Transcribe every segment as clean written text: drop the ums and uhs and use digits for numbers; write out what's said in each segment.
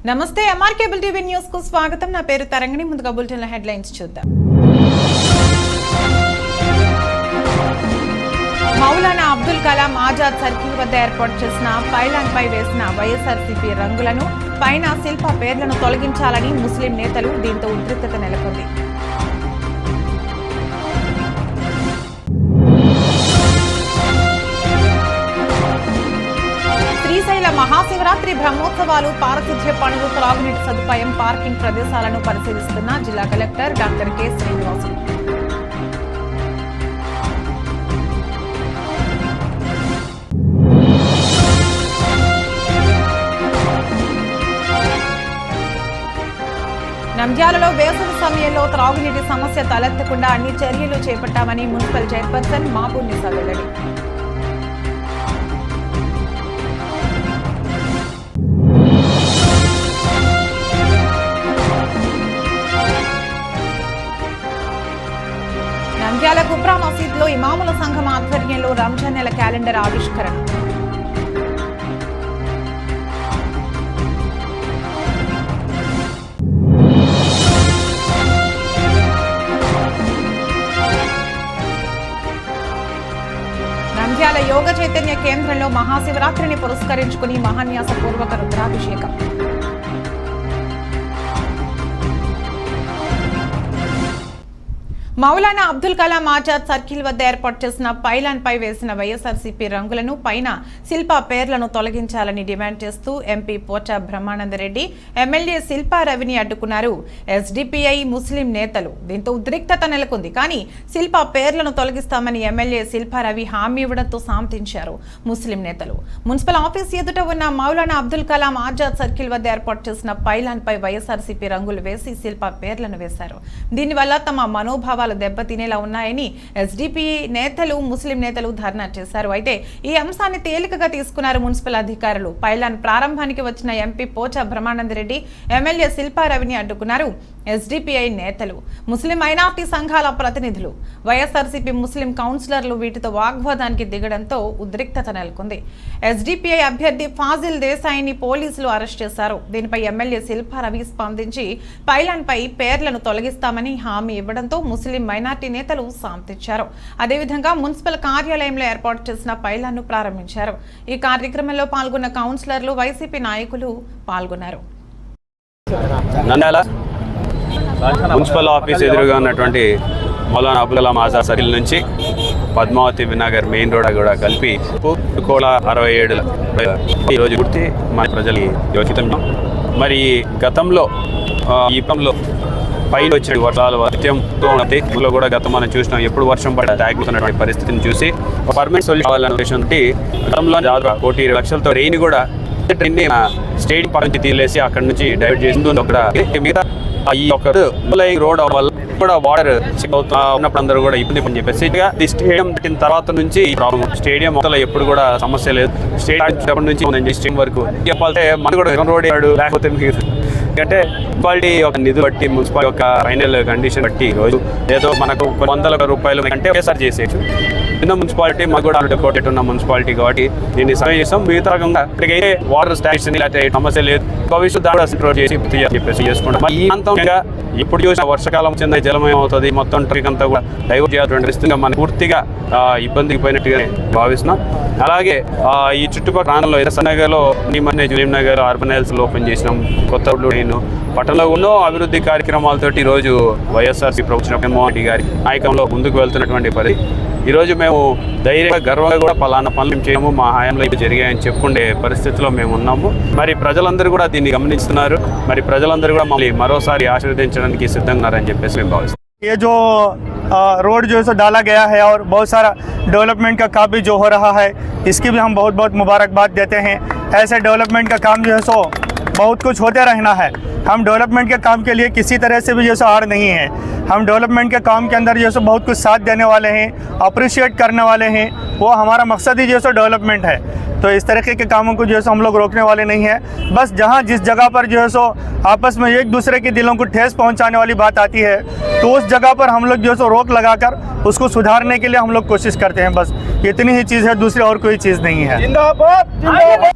నమస్తే MR cable TV news కు స్వాగతం। నా పేరు తరంగిణి। ముందుగా బులెటిన్ హెడ్లైన్స్ చూద్దాం। మౌలానా అబ్దుల్ కలాం ఆజాద్ సర్కిల్ వద్ద ఏర్పాటు చేసిన పైలాన్ పై వేసిన వైఎస్ఆర్సీపీ రంగులను పైన శిల్ప పేర్లను తొలగించాలని ముస్లిం నేతలు దీంతో ఉద్రిక్తత నెలకొంది। శ్రీశైల మహాశివరాత్రి బ్రహ్మోత్సవాలు పారిశుధ్య పనులు త్రాగునీటి సదుపాయం పార్కింగ్ ప్రదేశాలను పరిశీలిస్తున్న జిల్లా కలెక్టర్ డాక్టర్ కె శ్రీనివాసులు। నంద్యాలలో వేసవి సమయంలో త్రాగునీటి సమస్య తలెత్తకుండా అన్ని చర్యలు చేపట్టామని మున్సిపల్ చైర్పర్సన్ మాబూనిసా వెల్లడి। నంద్యాల కుబ్రా మసీద్లో ఇమాముల సంఘం ఆధ్వర్యంలో రంజాన్ నెల క్యాలెండర్ ఆవిష్కరణ। నంద్యాల యోగ చైతన్య కేంద్రంలో మహాశివరాత్రిని పురస్కరించుకుని మహాన్యాస పూర్వక రుద్రాభిషేకం। మౌలానా అబ్దుల్ కలాం ఆజాద్ సర్కిల్ వద్ద ఏర్పాటు చేసిన పైలాన్ పై వేసిన వైఎస్ఆర్సీపీ రంగులను పైన శిల్ప పేర్లను తొలగించాలని డిమాండ్ చేస్తూ ఎంపీ పోచా బ్రహ్మానందరెడ్డి ఎమ్మెల్యే శిల్పా రవిని అడ్డుకున్నారు ఎస్డిపిఐ ముస్లిం నేతలు। దీంతో ఉద్రిక్తత నెలకొంది। కానీ శిల్ప పేర్లను తొలగిస్తామని ఎమ్మెల్యే శిల్పా రవి హామీ ఇవ్వడంతో శాంతించారు ముస్లిం నేతలు। మున్సిపల్ ఆఫీస్ ఎదుట ఉన్న మౌలానా అబ్దుల్ కలాం ఆజాద్ సర్కిల్ వద్ద ఏర్పాటు చేసిన పైలాన్ పై వైఎస్ఆర్సీపీ రంగులు వేసి శిల్ప పేర్లను వేశారు। దీనివల్ల తమ మనోభావాలు దెబ్బతినేలా ఉన్నాయని ఎస్డిపిఐ నేతలు ముస్లిం నేతలు ధర్నా చేశారు। అయితే ఈ అంశాన్ని తేలికగా తీసుకున్నారు మున్సిపల్ అధికారులు। పైలాన్ ప్రారంభానికి వచ్చిన ఎంపీ పోచా బ్రహ్మానందరెడ్డి ఎమ్మెల్యే శిల్పా రవిని అడ్డుకున్నారు ఎస్డిపిఐ నేతలు ముస్లిం మైనార్టీ సంఘాల ప్రతినిధులు। వైఎస్ఆర్సీపీ ముస్లిం కౌన్సిలర్లు వీటితో వాగ్వాదానికి దిగడంతో ఉద్రిక్తత నెలకొంది। ఎస్డిపిఐ అభ్యర్థి ఫాజిల్ దేశాయిని పోలీసులు అరెస్ట్ చేశారు। దీనిపై ఎమ్మెల్యే శిల్పా రవి స్పందించి పైలాన్ పై పేర్లను తొలగిస్తామని హామీ ఇవ్వడంతో ముస్లిం మైనార్టీ నేతలు శాంతించారు। అదేవిధంగా మున్సిపల్ కార్యాలయంలో ఏర్పాటు చేసిన పైలాన్ను ప్రారంభించారు। ఈ కార్యక్రమంలో పాల్గొన్న కౌన్సిలర్లు వైసీపీ నాయకులు పాల్గొన్నారు। మున్సిపల్ ఆఫీస్ ఎదురుగా ఉన్నటువంటి మౌలానా అబ్దుల్ కలాం ఆజాద్ సర్కిల్ నుంచి పద్మావతి వినాగర్ మెయిన్ రోడ్ కూడా కలిపి 67 ఈరోజు గుర్తి మన ప్రజలు యోచితం। మరి గతంలో ఈ పంలో పైన వచ్చిన వర్షాలు వర్షంలో కూడా గతం మనం చూసినాం। ఎప్పుడు వర్షం పడ తాగుతున్నటువంటి పరిస్థితిని చూసి పర్మనెంట్ సొల్యూషన్ కావాలనే ఉద్దేశంతో గతంలో దాదాపు 1,20,00,000తో రెయిన్ కూడా స్టేడియం పక్కన తీలేసి అక్కడ నుంచి డైవర్ట్ చేసి మిగతా ఈ యొక్క రోడ్ వల్ల కూడా వాటర్ ఉన్నప్పుడు అందరూ కూడా ఇబ్బంది పని చెప్పేసి ఈ స్టేడియం పెట్టిన తర్వాత నుంచి స్టేడియం ఎప్పుడు కూడా సమస్య లేదు। స్టేడియం నుంచి స్టేడియం వరకు చెప్పాలంటే మన కూడా రోడ్ లేకపోతే ఎందుకంటే మున్సిపాలిటీ ఒక నిధులు బట్టి మున్సిపాలిటీ యొక్క ఫైనల్ కండిషన్ బట్టి రోజు ఏదో మనకు వందల రూపాయలు అంటే ఒకేసారి చేసేయచ్చు। చిన్న మున్సిపాలిటీ మాకు కూడా డెకోటెడ్ ఉన్న మున్సిపాలిటీ కాబట్టి దీన్ని సర్వే చేస్తాం। మిగతా రకంగా ఇప్పటికైతే వాటర్ స్టాక్స్ లేకపోతే సమస్య లేదు భవిష్యత్తు దాంట్లో చేసి చెప్పేసి చేసుకుంటాం। ఈ ప్రాంతంగా ఇప్పుడు చూసిన వర్షాకాలం చెంద జలమయం అవుతుంది, మొత్తం ట్రిక్ అంతా కూడా డైవర్ట్ చేయాల్సిన పరిస్థితిగా మనం పూర్తిగా ఇబ్బందికి పోయినట్టుగానే భావిస్తున్నాం। అలాగే ఈ చుట్టుపక్కల ప్రాంతంలో ఎస్ఎన్నగర్లో జులీం నగర్ అర్బన్ హెల్త్ ఓపెన్ చేసినాం। కొత్త పట్టణంలో ఎన్నో అభివృద్ధి కార్యక్రమాలతోటి ఈరోజు వైఎస్ఆర్సీ ప్రభుత్వం జగన్మోహన్ రెడ్డి గారి నాయకంలో ముందుకు వెళ్తున్నటువంటి పరిస్థితి। ఈరోజు మేము ధైర్యంగా గర్వంగా కూడా పలానా పనులు చేయము, మా హయాంలో ఇది జరిగాయని చెప్పుకునే పరిస్థితిలో మేము ఉన్నాము। మరి ప్రజలందరూ కూడా దీన్ని గమనిస్తున్నారు। మరి ప్రజలందరూ కూడా మళ్ళీ మరోసారి ఆశీర్వదించడానికి సిద్ధంగా ఉన్నారని చెప్పేసి మేము భావిస్తున్నాం। ये जो रोड जो है सो डाला गया है और बहुत सारा डेवलपमेंट का काम भी जो हो रहा है, इसकी भी हम बहुत बहुत मुबारकबाद देते हैं। ऐसे डेवलपमेंट का काम जो है सो बहुत कुछ होते रहना है। हम डेवलपमेंट के काम के लिए किसी तरह से भी जो है आड़ नहीं है। हम डेवलपमेंट के काम के अंदर जो है बहुत कुछ साथ देने वाले हैं, अप्रिशिएट करने वाले हैं। वो हमारा मकसद ही जो है डेवलपमेंट है। तो इस तरीके के कामों को जो है हम लोग रोकने वाले नहीं हैं। बस जहाँ जिस जगह पर जो है आपस में एक दूसरे के दिलों को ठेस पहुँचाने वाली बात आती है तो उस जगह पर हम लोग जो है रोक लगाकर उसको सुधारने के लिए हम लोग कोशिश करते हैं। बस इतनी ही चीज़ है, दूसरी और कोई चीज़ नहीं है।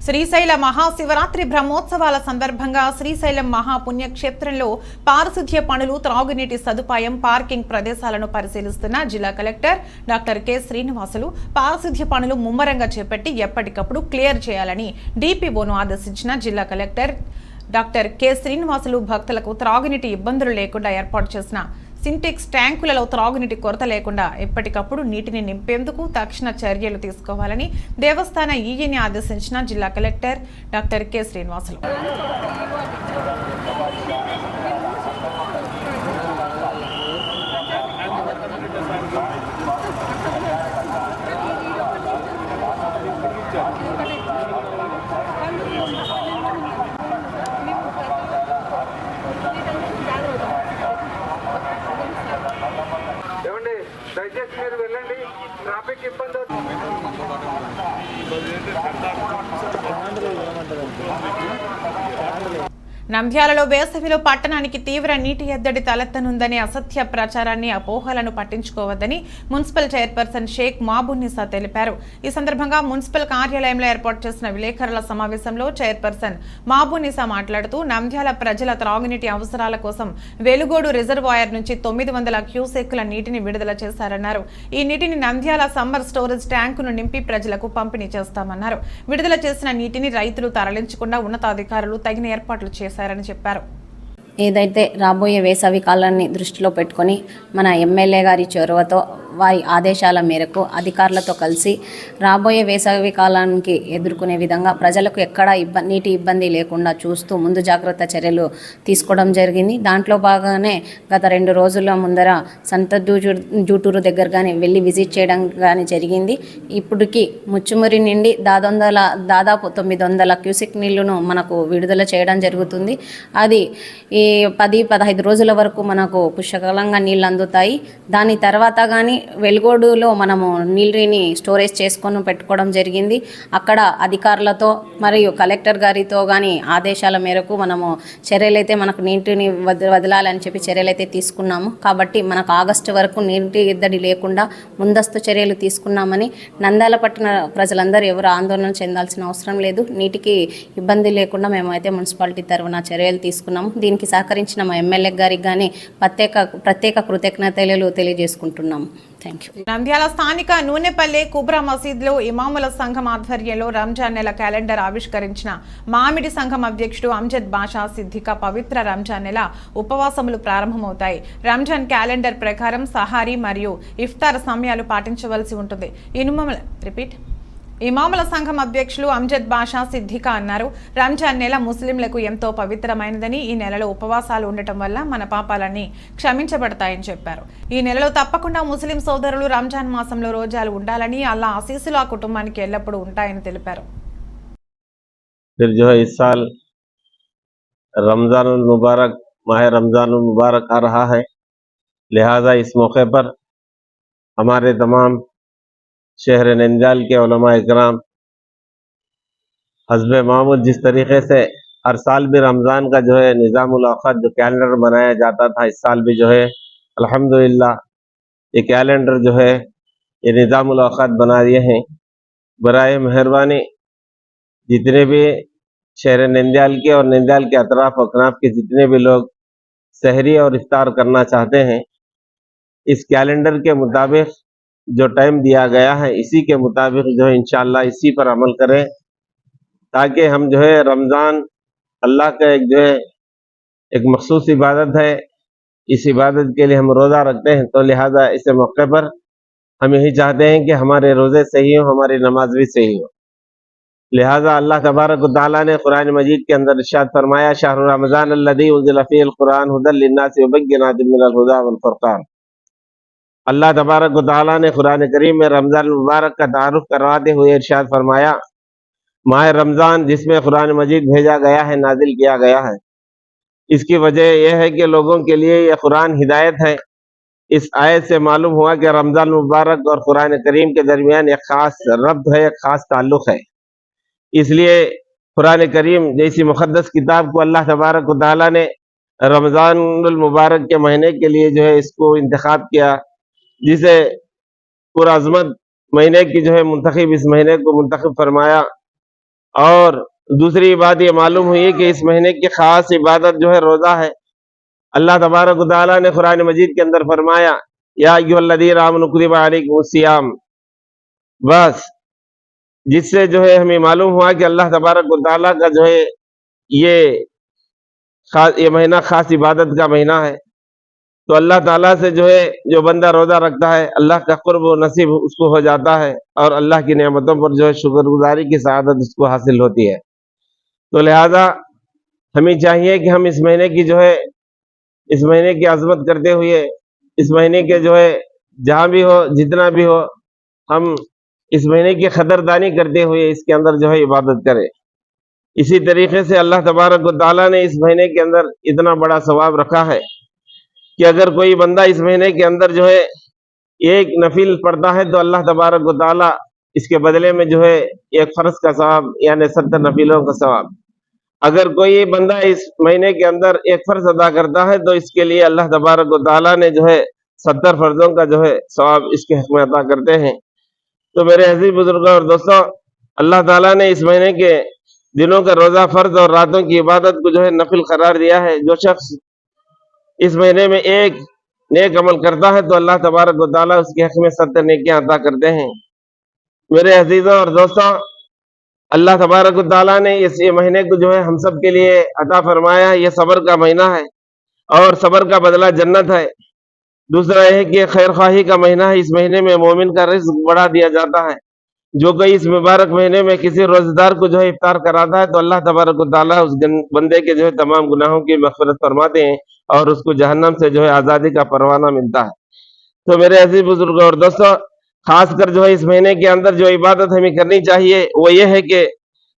శ్రీశైల మహాశివరాత్రి బ్రహ్మోత్సవాల సందర్భంగా శ్రీశైలం మహాపుణ్యక్షేత్రంలో పారిశుధ్య పనులు, త్రాగునీటి సదుపాయం, పార్కింగ్ ప్రదేశాలను పరిశీలిస్తున్న జిల్లా కలెక్టర్ డాక్టర్ కె శ్రీనివాసులు పారిశుధ్య పనులు ముమ్మరంగా చేపట్టి ఎప్పటికప్పుడు క్లియర్ చేయాలని డిపిఓను ఆదేశించిన జిల్లా కలెక్టర్ డాక్టర్ కె శ్రీనివాసులు భక్తులకు త్రాగునీటి ఇబ్బందులు లేకుండా ఏర్పాటు చేసిన సింటెక్స్ ట్యాంకులలో త్రాగునీటి కొరత లేకుండా ఎప్పటికప్పుడు నీటిని నింపేందుకు తక్షణ చర్యలు తీసుకోవాలని దేవస్థాన ఈఈని ఆదేశించిన జిల్లా కలెక్టర్ డాక్టర్ కె శ్రీనివాసులు. దయచేసి మీరు వెళ్ళండి, ట్రాఫిక్ ఇబ్బంది నంద్యాలలో వేసవిలో పట్టణానికి తీవ్ర నీటి ఎద్దడి తలెత్తనుందనే అసత్య ప్రచారాన్ని, అపోహలను పట్టించుకోవద్దని మున్సిపల్ చైర్పర్సన్ షేక్ మాబున్నిసా తెలిపారు. ఈ సందర్భంగా మున్సిపల్ కార్యాలయంలో ఏర్పాటు చేసిన విలేకరుల సమావేశంలో చైర్పర్సన్ మాబున్నిసా మాట్లాడుతూ నంద్యాల ప్రజల త్రాగునీటి అవసరాల కోసం వెలుగోడు రిజర్వాయర్ నుంచి 900 క్యూసెక్కుల నీటిని విడుదల చేశారన్నారు. ఈ నీటిని నంద్యాల సమ్మర్ స్టోరేజ్ ట్యాంకును నింపి ప్రజలకు పంపిణీ చేస్తామన్నారు. విడుదల చేసిన నీటిని రైతులు తరలించకుండా ఉన్నతాధికారులు తగిన ఏర్పాట్లు చేశారని చెప్పారు. ఏదైతే రాబోయే వేసవి కాలాన్ని దృష్టిలో పెట్టుకొని మన ఎమ్మెల్యే గారి చొరవతో, వారి ఆదేశాల మేరకు అధికారులతో కలిసి రాబోయే వేసవి కాలానికి ఎదుర్కొనే విధంగా ప్రజలకు ఎక్కడ నీటి ఇబ్బంది లేకుండా చూస్తూ ముందు జాగ్రత్త చర్యలు తీసుకోవడం జరిగింది. దాంట్లో భాగంగానే గత 2 రోజుల ముందర సంత జూటూరు దగ్గర కానీ వెళ్ళి విజిట్ చేయడం కానీ జరిగింది. ఇప్పటికి ముచ్చుమురి నుండి దాదాపు 900 క్యూసెక్ నీళ్లను మనకు విడుదల చేయడం జరుగుతుంది. అది ఈ 10-15 రోజుల వరకు మనకు పుష్కలంగా నీళ్ళు అందుతాయి. దాని తర్వాత కానీ వెలుగోడులో మనము నీళ్ళని స్టోరేజ్ చేసుకొని పెట్టుకోవడం జరిగింది. అక్కడ అధికారులతో మరియు కలెక్టర్ గారితో కానీ ఆదేశాల మేరకు మనము చర్యలైతే మనకు నీటిని వదలాలని చెప్పి చర్యలైతే తీసుకున్నాము. కాబట్టి మనకు ఆగస్టు వరకు నీటి ఎద్దడి లేకుండా ముందస్తు చర్యలు తీసుకున్నామని నంద్యాల పట్టణ ప్రజలందరూ ఎవరు ఆందోళన చెందాల్సిన అవసరం లేదు. నీటికి ఇబ్బంది లేకుండా మేమైతే మున్సిపాలిటీ తరఫున చర్యలు తీసుకున్నాము. దీనికి సహకరించిన మా ఎమ్మెల్యే గారికి కానీ ప్రత్యేక కృతజ్ఞతలు తెలియజేసుకుంటున్నాము. Thank you. నంద్యాల స్థానిక నూనెపల్లి కుబ్రా మసీద్లో ఇమాముల సంఘం ఆధ్వర్యంలో రంజాన్ నెల క్యాలెండర్ ఆవిష్కరించిన మామిడి సంఘం అధ్యక్షుడు అమ్జద్ బాషా సిద్దికా పవిత్ర రంజాన్ నెల ఉపవాసములు ప్రారంభమవుతాయి. రంజాన్ క్యాలెండర్ ప్రకారం సహారీ మరియు ఇఫ్తార్ సమయాలు పాటించవలసి ఉంటుంది. ఇమాముల సంఘం అధ్యక్షులు అమ్జద్ బాషా సిద్దికా అన్నారు. రంజాన్ నెల ముస్లింలకు ఎంతో పవిత్రమైనదని, ఈ నెలలో ఉపవాసాలు ఉండటం వల్ల మన పాపాలన్నీ క్షమించబడతాయని చెప్పారు. ఈ నెలలో తప్పకుండా ముస్లిం సోదరులు రంజాన్ మాసంలో రోజాలు ఉండాలని, అల్లా ఆశీస్సులు ఆ కుటుంబానికి ఎల్లప్పుడూ ఉంటాయని తెలిపారు. रमज़ानुल मुबारक माह रमज़ानुल मुबारक आ रहा है, लिहाजा इस मौके पर हमारे तमाम शहर नंद्याल के उलमा इकराम हस्बे मामूल जिस तरीके से हर साल भी रमज़ान का जो है निज़ामुल औक़ात जो कैलेंडर बनाया जाता था, इस साल भी जो है अल्हम्दुलिल्लाह ये कैलेंडर जो है ये निज़ामुल औक़ात बना दिए हैं। बराए मेहरबानी जितने भी शहर नंद्याल के और नंद्याल के अतराफ अकनाफ के जितने भी लोग सहरी और इफ्तार करना चाहते हैं, इस कैलेंडर के मुताबिक जो टाइम दिया गया है इसी के मुताबिक जो है इंशाअल्लाह इसी पर अमल करें, ताकि हम जो है रमज़ान अल्लाह का एक जो है एक मखसूस इबादत है, इस इबादत के लिए हम रोज़ा रखते हैं, तो लिहाजा इस मौके पर हम यही चाहते हैं कि हमारे रोज़े सही हो, हमारी नमाज भी सही हो। लिहाजा अल्लाह तबारक व तआला ने कुरान मजीद के अंदर इरशाद फरमाया, शहर रमज़ान अल्लज़ी उन्ज़िला फ़ीहिल कुरान हुदल लिन्नासि व बय्यिनातिन मिनल हुदा वल फुरक़ान। अल्लाह तबारक व तआला ने कुरान करीम में रमज़ान मुबारक का तारुफ करवाते हुए इरशाद फरमाया, माह रमज़ान जिसमें कुरान मजीद भेजा गया है, नाजिल किया गया है, इसकी वजह यह है कि लोगों के लिए यह कुरान हिदायत है। इस आयत से मालूम हुआ कि रमज़ान मुबारक और कुरान करीम के दरमियान एक ख़ास रब्त है, एक ख़ास ताल्लुक़ है। इसलिए कुरान करीम जैसी मुक़द्दस किताब को अल्लाह तबारक व तआला ने रमज़ानुल मुबारक के महीने के लिए जो है इसको इंतखाब किया, जिसे पुरअज़मत महीने की जो है मुंतखब इस महीने को मुंतखब फरमाया। और दूसरी बात ये मालूम हुई कि इस महीने की खास इबादत जो है रोज़ा है। अल्लाह तबारक व तआला ने कुरान मजीद के अंदर फरमाया या अय्युहल्लज़ीना आमनू कुतिबा अलैकुमुस्सियाम। बस जिससे जो है हमें मालूम हुआ कि अल्लाह तबारक व तआला का जो है ये महीना खास इबादत का महीना है। तो अल्लाह ताला से जो है जो बंदा रोज़ा रखता है अल्लाह का कुर्ब व नसीब उसको हो जाता है और अल्लाह की नेमतों पर जो है शुक्रगुजारी की सआदत उसको हासिल होती है। तो लिहाजा हमें चाहिए कि हम इस महीने की जो है इस महीने की अजमत करते हुए इस महीने के जो है जहाँ भी हो जितना भी हो हम इस महीने की कदरदानी करते हुए इसके अंदर जो है इबादत करें। इसी तरीके से अल्लाह तबारक व तआला ने इस महीने के अंदर इतना बड़ा सवाब रखा है कि अगर कोई बंदा इस महीने के अंदर जो है एक नफिल पढ़ता है तो अल्लाह तबारक व तआला इसके बदले में जो है एक फर्ज का सवाब यानी 70 नफिलों का सवाब। अगर कोई बंदा इस महीने के अंदर एक फर्ज अदा करता है तो इसके लिए अल्लाह तबारक व तआला ने जो है 70 फर्जों का जो है सवाब इसके हक में अदा करते हैं। तो मेरे अजीज बुजुर्गों और दोस्तों, अल्लाह ताला ने इस महीने के दिनों का रोजा फर्ज और रातों की इबादत को जो है नफिल करार दिया है। जो शख्स इस महीने में एक नेक अमल करता है तो अल्लाह तबारक व तआला उसके हक में 70 नेकियां अता करते हैं। मेरे अजीजों और दोस्तों, अल्लाह तबारक व तआला ने इस महीने को जो है हम सब के लिए अता फरमाया है। ये सब्र का महीना है और सब्र का बदला जन्नत है। दूसरा यह है कि खैर ख्वाही का महीना है। इस महीने में मोमिन का रिज़्क बढ़ा दिया जाता है। जो कोई इस मुबारक महीने में किसी रोजेदार को जो है इफ्तार कराता है तो अल्लाह तबारक व तआला उस बंदे के जो है तमाम गुनाहों की मग़फ़िरत फरमाते हैं और उसको जहन्नम से जो है आज़ादी का परवाना मिलता है। तो मेरे अजीज बुजुर्ग और दोस्तों, खासकर जो है इस महीने के अंदर जो इबादत हमें करनी चाहिए वो ये है कि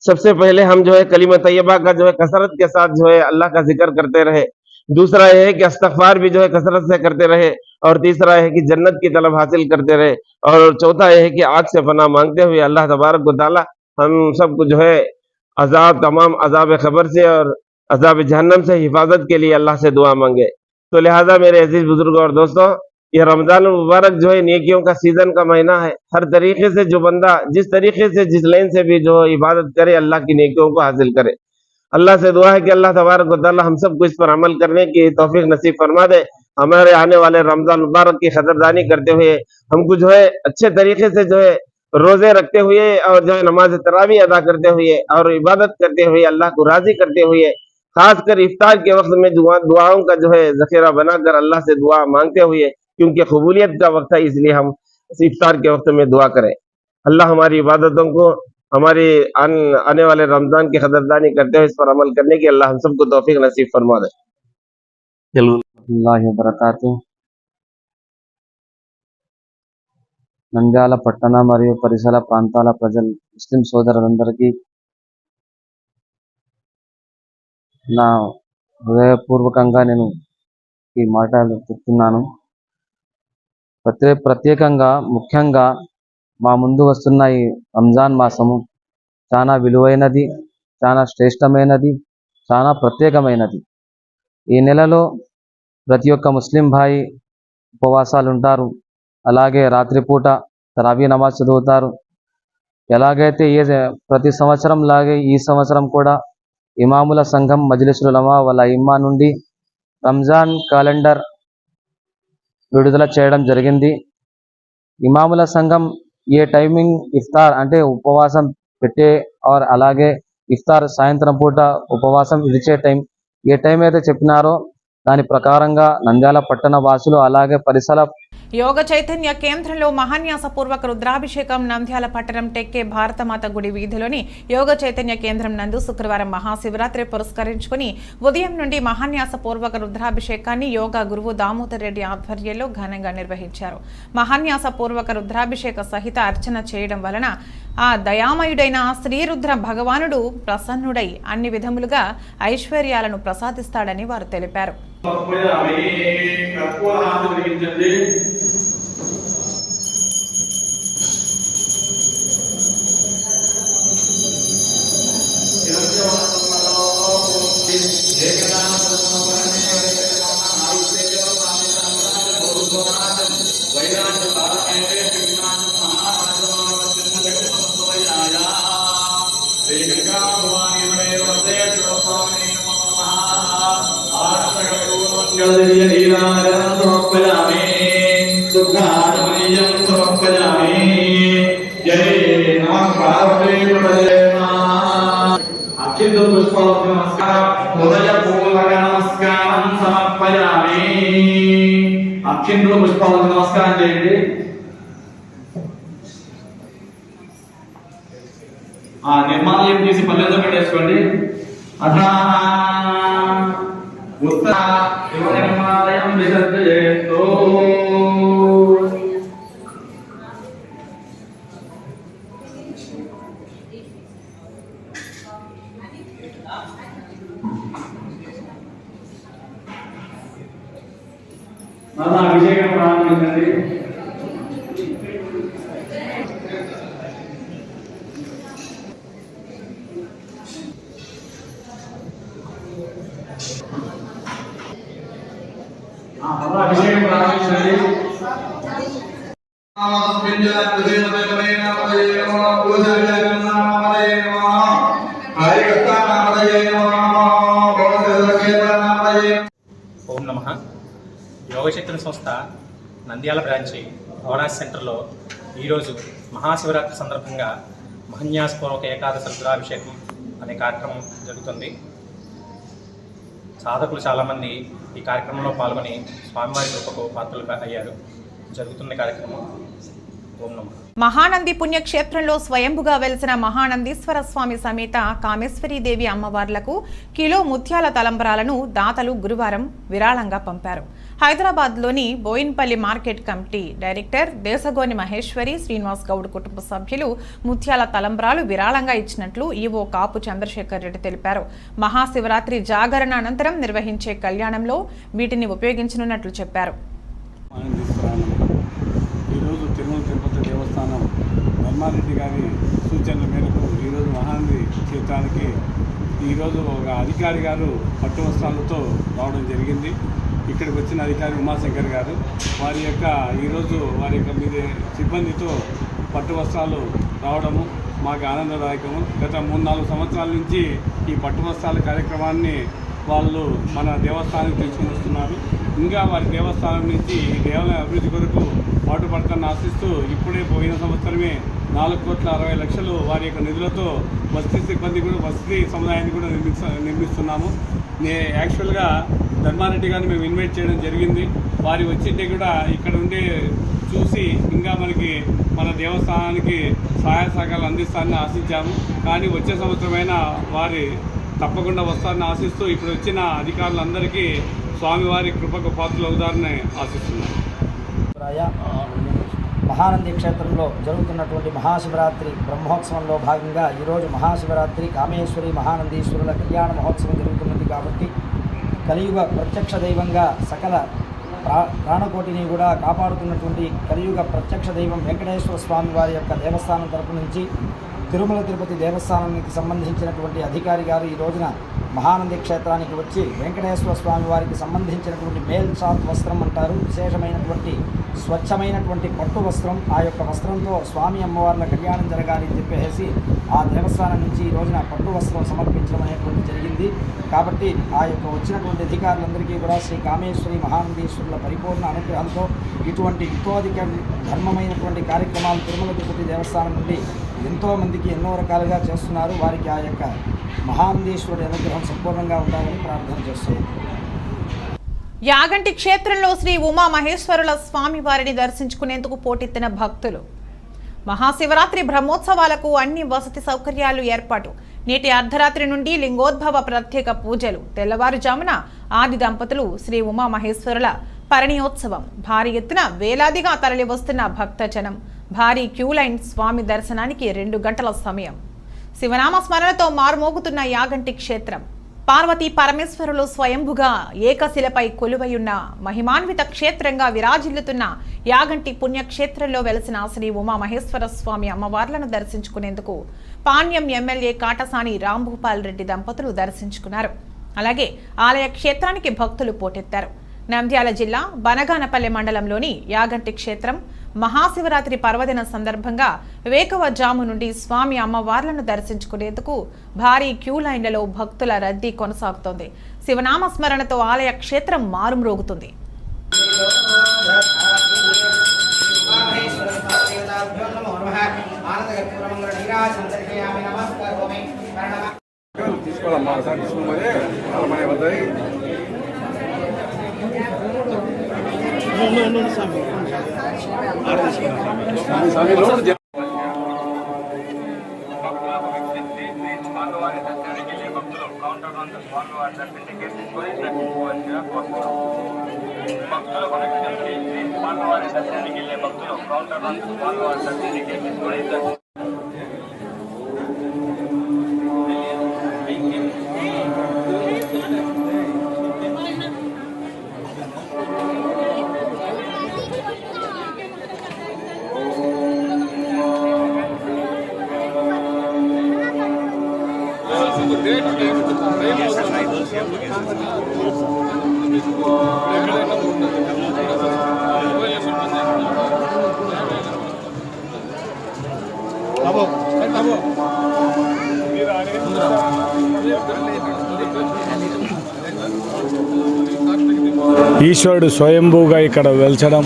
सबसे पहले हम जो है कलीमा तैयबा का जो है कसरत के साथ जो है अल्लाह का जिक्र करते रहे। दूसरा यह है कि इस्तिग़फ़ार भी जो है कसरत से करते रहे। और तीसरा है कि जन्नत की तलब हासिल करते रहे। और चौथा यह है कि आग से पनाह मांगते हुए अल्लाह तबारक व तआला हम सबको जो है तमाम अज़ाब ख़बर से और अज़ाब जहन्नम से हिफाजत के लिए अल्लाह से दुआ मांगे। तो लिहाजा मेरे अजीज बुजुर्ग और दोस्तों, ये रमज़ान मुबारक जो है नेकियों का सीजन का महीना है। हर तरीके से जो बंदा जिस तरीके से जिस लाइन से भी जो इबादत करे अल्लाह की नेकियों को हासिल करे। अल्लाह से दुआ है कि अल्लाह तबारक व तआला हम सबको इस पर अमल करने की तौफीक नसीब फरमा दे। हमारे आने वाले रमज़ान मुबारक की कदरदानी करते हुए हमको जो है अच्छे तरीके से जो है रोजे रखते हुए और जो है नमाज तरावी अदा करते हुए और इबादत करते हुए अल्लाह को राजी करते हुए खासकर इफ्तार के वक्त में दुआओं का जो है ज़ख़ीरा बनाकर अल्लाह से दुआ मांगते हुए, क्योंकि कबूलियत का वक्त है इसलिए हम इफ्तार के वक्त में दुआ करें। अल्लाह हमारी इबादतों को हमारी आने वाले रमज़ान की कदरदानी करते हुए इस पर अमल करने की अल्लाह हम सबको तौफीक नसीब फरमा दे। అల్లాహి వబరకాతు. నంద్యాల పట్టణ మరియు పరిసర ప్రాంతాల ప్రజలు ముస్లిం సోదరులందరికీ నా హృదయపూర్వకంగా నేను ఈ మాటలు చెప్తున్నాను. ప్రత్యేకంగా ముఖ్యంగా మా ముందు వస్తున్న ఈ రంజాన్ మాసము చాలా విలువైనది, చాలా శ్రేష్టమైనది, చాలా ప్రత్యేకమైనది. ఈ నెలలో ప్రతి ఒక్క ముస్లిం భాయి ఉపవాసాలు ఉంటారు. అలాగే రాత్రిపూట తరావీ నమాజ్ చదువుతారు. ఎలాగైతే ప్రతి సంవత్సరం లాగే ఈ సంవత్సరం కూడా ఇమాముల సంఘం మజ్లిసుల్ ఉలమా వల్ అఇమ్మా నుండి రంజాన్ క్యాలెండర్ విడుదల చేయడం జరిగింది. ఇమాముల సంఘం ఏ టైమింగ్ ఇఫ్తార్ అంటే ఉపవాసం పెట్టే और అలాగే ఇఫ్తార్ సాయంత్రం పూట ఉపవాసం విడిచే ఏ టైం అయితే చెప్పినారో దాని ప్రకారంగా నంద్యాల పట్టణ వాసులు అలాగే పరిసర యోగ చైతన్య కేంద్రంలో మహాన్యాసపూర్వక రుద్రాభిషేకం. నంద్యాల పట్టణం టెక్కే భారతమాత గుడి వీధిలోని యోగ చైతన్య కేంద్రం నందు శుక్రవారం మహాశివరాత్రి పురస్కరించుకుని ఉదయం నుండి మహాన్యాసపూర్వక రుద్రాభిషేకాన్ని యోగా గురువు దామోదర్ రెడ్డి ఆధ్వర్యంలో ఘనంగా నిర్వహించారు. మహాన్యాసపూర్వక రుద్రాభిషేక సహిత అర్చన చేయడం వలన ఆ దయామయుడైన శ్రీరుద్ర భగవానుడు ప్రసన్నుడై అన్ని విధములుగా ఐశ్వర్యాలను ప్రసాదిస్తాడని వారు తెలిపారు. అక్షింతలు పుష్పాలకు నమస్కారం చేయండి. నిర్మాణం తీసి పల్లెతో పెట్టేసుకోండి. నిర్మాలయం విసర్జయేతో అభిషేకం ప్రారంభించండి. అభిషేకం ప్రారంభించండి. ఓం నమః. యోగశక్తి సంస్థ నంద్యాల బ్రాంచి భవనాస్ సెంటర్లో ఈరోజు మహాశివరాత్రి సందర్భంగా మహన్యాసపూర్వక ఏకాదశి రుద్రాభిషేకం అనే కార్యక్రమం జరుగుతుంది. సాధకులు చాలామంది ఈ కార్యక్రమంలో పాల్గొని స్వామివారి కృపకు పాత్రలు అయ్యారు. జరుగుతున్న కార్యక్రమం. ఓం నమః. మహానంది పుణ్యక్షేత్రంలో స్వయంభుగా వెలిసిన మహానందీశ్వర స్వామి సమేత కామేశ్వరీదేవి అమ్మవార్లకు కిలో ముత్యాల తలంబరాలను దాతలు గురువారం విరాళంగా పంపారు. హైదరాబాద్లోని Boinpally market committee director Deshagoni Maheshwari Srinivas Goud కుటుంబ సభ్యులు ముత్యాల తలంబరాలు విరాళంగా ఇచ్చినట్లు ఈవో కాపు చంద్రశేఖర్ రెడ్డి తెలిపారు. మహాశివరాత్రి జాగరణ అనంతరం నిర్వహించే కళ్యాణంలో వీటిని ఉపయోగించనున్నట్లు చెప్పారు. ఈరోజు తిరుమల తిరుపతి దేవస్థానం ధర్మారెడ్డి గారి సూచనల మేరకు ఈరోజు మహానంది క్షేత్రానికి ఈరోజు ఒక అధికారి గారు పట్టు వస్త్రాలతో రావడం జరిగింది. ఇక్కడికి వచ్చిన అధికారి ఉమాశంకర్ గారు ఈరోజు వారి యొక్క మీద సిబ్బందితో పట్టు వస్త్రాలు రావడము మాకు ఆనందదాయకము. గత 3-4 సంవత్సరాల నుంచి ఈ పట్టు వస్త్రాల కార్యక్రమాన్ని వాళ్ళు మన దేవస్థానానికి తీసుకుని వస్తున్నారు. ఇంకా వారి దేవస్థానం నుంచి ఈ దేవాలయ అభివృద్ధి కొరకు పాటుపడతాన్ని ఆశిస్తూ ఇప్పుడే పోయిన సంవత్సరమే 4,60,00,000 వారి యొక్క నిధులతో వసతి సిబ్బంది కూడా వసతి సముదాయాన్ని కూడా నిర్మిస్తున్నాము. యాక్చువల్గా ధర్మారెడ్డి గారిని మేము ఇన్వైట్ చేయడం జరిగింది. వారి వచ్చింటే కూడా ఇక్కడ ఉండే చూసి ఇంకా మనకి మన దేవస్థానానికి సహాయ సహకారాలు అందిస్తారని ఆశించాము. కానీ వచ్చే సంవత్సరమైనా వారి తప్పకుండా వస్తారని ఆశిస్తూ ఇప్పుడు వచ్చిన అధికారులందరికీ స్వామివారి కృపకు పాత్రలు అవుతారని ఆశిస్తున్నాను. మహానంది క్షేత్రంలో జరుగుతున్నటువంటి మహాశివరాత్రి బ్రహ్మోత్సవంలో భాగంగా ఈరోజు మహాశివరాత్రి కామేశ్వరి మహానందీశ్వరుల కళ్యాణ మహోత్సవం జరుగుతున్నది కాబట్టి కలియుగ ప్రత్యక్ష దైవంగా సకల ప్రాణకోటిని కూడా కాపాడుతున్నటువంటి కలియుగ ప్రత్యక్ష దైవం వెంకటేశ్వర స్వామి వారి యొక్క దేవస్థానం తరపు నుంచి తిరుమల తిరుపతి దేవస్థానానికి సంబంధించినటువంటి అధికారి గారు ఈ రోజున మహానంది క్షేత్రానికి వచ్చి వెంకటేశ్వర స్వామి వారికి సంబంధించినటువంటి మేల్ సాత్ వస్త్రం అంటారు, విశేషమైనటువంటి స్వచ్ఛమైనటువంటి పట్టు వస్త్రం, ఆ యొక్క వస్త్రంతో స్వామి అమ్మవార్ల కళ్యాణం జరగాలి అని చెప్పేసి ఆ దేవస్థానం నుంచి ఈ రోజున పట్టు వస్త్రం సమర్పించడం అనేటువంటి జరిగింది. కాబట్టి ఆ యొక్క వచ్చినటువంటి అధికారులందరికీ కూడా శ్రీ కామేశ్వరి మహానందీశ్వరుల పరిపూర్ణ అనుగ్రహంతో ఇటువంటి యుతోధిక ధర్మమైనటువంటి కార్యక్రమాలు తిరుమల తిరుపతి దేవస్థానం నుండి ఎంతోమందికి ఎన్నో రకాలుగా చేస్తున్నారు. వారికి ఆ యొక్క మహానందీశ్వరుడి అనుగ్రహం సంపూర్ణంగా ఉండాలని ప్రార్థన చేస్తున్నారు. యాగంటి క్షేత్రంలో శ్రీ ఉమా మహేశ్వరుల స్వామి వారిని దర్శించుకునేందుకు పోటెత్తిన భక్తులు. మహాశివరాత్రి బ్రహ్మోత్సవాలకు అన్ని వసతి సౌకర్యాలు ఏర్పాటు. నేటి అర్ధరాత్రి నుండి లింగోద్భవ ప్రత్యేక పూజలు. తెల్లవారుజామున ఆది దంపతులు శ్రీ ఉమా మహేశ్వరుల పరిణయోత్సవం. భారీ ఎత్తున వేలాదిగా తరలివస్తున్న భక్తజనం. భారీ క్యూ లైన్. స్వామి దర్శనానికి 2 గంటల సమయం. శివనామ స్మరణతో మారుమోగుతున్న యాగంటి క్షేత్రం. పార్వతీ పరమేశ్వరులు స్వయంభుగా ఏకశిలపై కొలువయున్న మహిమాన్విత క్షేత్రంగా విరాజిల్లుతున్న యాగంటి పుణ్యక్షేత్రంలో వెలసిన శ్రీ ఉమామహేశ్వర స్వామి అమ్మవార్లను దర్శించుకునేందుకు పాణ్యం ఎమ్మెల్యే కాటసాని రాంభూపాల్ రెడ్డి దంపతులు దర్శించుకున్నారు. అలాగే ఆలయ క్షేత్రానికి భక్తులు పోటెత్తారు. నంద్యాల జిల్లా బనగానపల్లె మండలంలోని యాగంటి క్షేత్రం మహాశివరాత్రి పర్వదిన సందర్భంగా వేకువజాము నుండి స్వామి అమ్మవార్లను దర్శించుకునేందుకు భారీ క్యూ లైన్లలో భక్తుల రద్దీ కొనసాగుతోంది. శివనామ స్మరణతో ఆలయ క్షేత్రం మారుమ్రోగుతుంది. ఈశ్వరుడు స్వయంభూగా ఇక్కడ వెలచడం,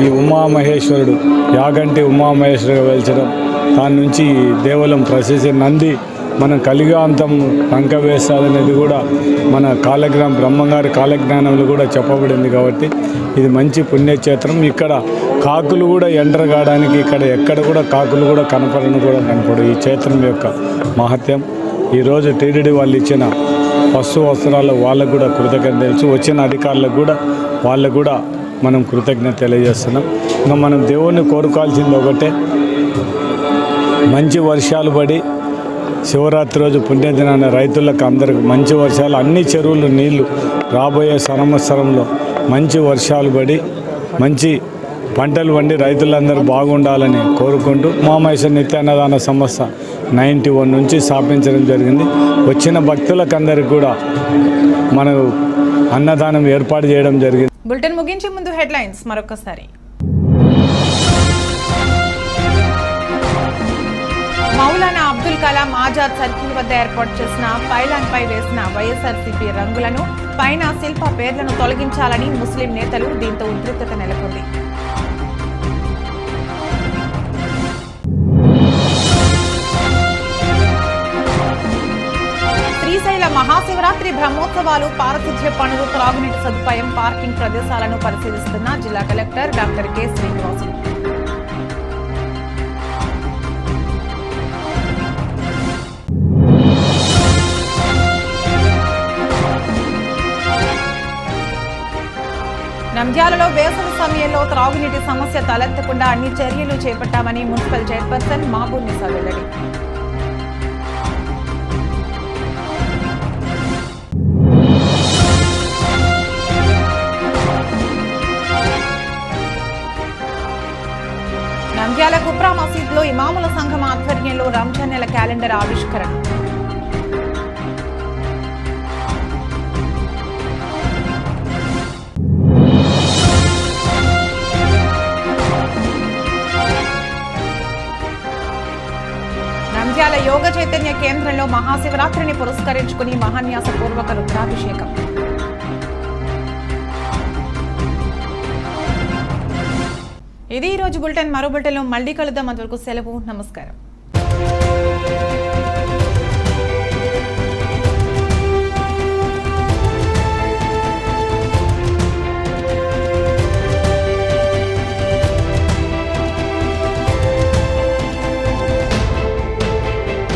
ఈ ఉమామహేశ్వరుడు యాగంటి ఉమామహేశ్వరుగా వెలచడం, దాని నుంచి దేవలం ప్రశస్తి నంది మనం కలిగాంతం లంక వేస్తాదనేది కూడా మన కాలజ్ఞానం బ్రహ్మంగారి కాలజ్ఞానంలో కూడా చెప్పబడింది. కాబట్టి ఇది మంచి పుణ్యక్షేత్రం. ఇక్కడ కాకులు కూడా ఎంటర్ కావడానికి ఇక్కడ ఎక్కడ కూడా కాకులు కూడా కనపడవు. ఈ క్షేత్రం యొక్క మహత్యం ఈరోజు టీటీడీ వాళ్ళు ఇచ్చిన పశు వస్త్రాలు వాళ్ళకు కూడా కృతజ్ఞత తెలుసు. వచ్చిన అధికారులకు కూడా వాళ్ళకు కూడా మనం కృతజ్ఞత తెలియజేస్తున్నాం. ఇంకా మనం దేవుణ్ణి కోరుకోవాల్సింది ఒకటే, మంచి వర్షాలు పడి శివరాత్రి రోజు పుణ్యదినాన రైతులకు అందరికి మంచి వర్షాలు, అన్ని చెరువులు నీళ్లు రాబోయే సంవత్సరంలో మంచి వర్షాలు పడి మంచి పంటలు పండి రైతులందరూ బాగుండాలని కోరుకుంటూ ఉమామహేశ్వర నిత్యాన్నదాన సంస్థ 91 నుంచి స్థాపించడం జరిగింది. వచ్చిన భక్తులకందరికి కూడా మనకు అన్నదానం ఏర్పాటు చేయడం జరిగింది. బులెటిన్ ముగించే ముందు హెడ్లైన్స్ మరొకసారి. మౌలానా అబ్దుల్ కలాం ఆజాద్ సర్కిల్ వద్ద ఏర్పాటు చేసిన పైలాన్ పై వేసిన వైఎస్ఆర్సీపీ రంగులను, పైన శిల్ప పేర్లను తొలగించాలని ముస్లిం నేతలు, దీంతో ఉద్రిక్తత నెలకొంది. శ్రీశైల మహాశివరాత్రి బ్రహ్మోత్సవాలు, పారిశుధ్య పనులు, త్రాగునీటి సదుపాయం, పార్కింగ్ ప్రదేశాలను పరిశీలిస్తున్న జిల్లా కలెక్టర్ డాక్టర్ కె శ్రీనివాసులు. నంద్యాలలో వేసవి సమయంలో త్రాగునీటి సమస్య తలెత్తకుండా అన్ని చర్యలు చేపట్టామని మున్సిపల్ చైర్పర్సన్ మహబూబున్నీసా వెల్లడి. నంద్యాల కుప్రా మసీద్లో ఇమాముల సంఘం ఆధ్వర్యంలో రంజాన్ నెల క్యాలెండర్ ఆవిష్కరణ. నంద్యాల యోగ చైతన్య కేంద్రంలో మహాశివరాత్రిని పురస్కరించుకుని మహాన్యాసపూర్వక రుద్రాభిషేకం. ఇది ఈ రోజు బులెటిన్. మరో బులెటిన్లో మళ్ళీ కలుద్దాం. అంతవరకు సెలవు. నమస్కారం.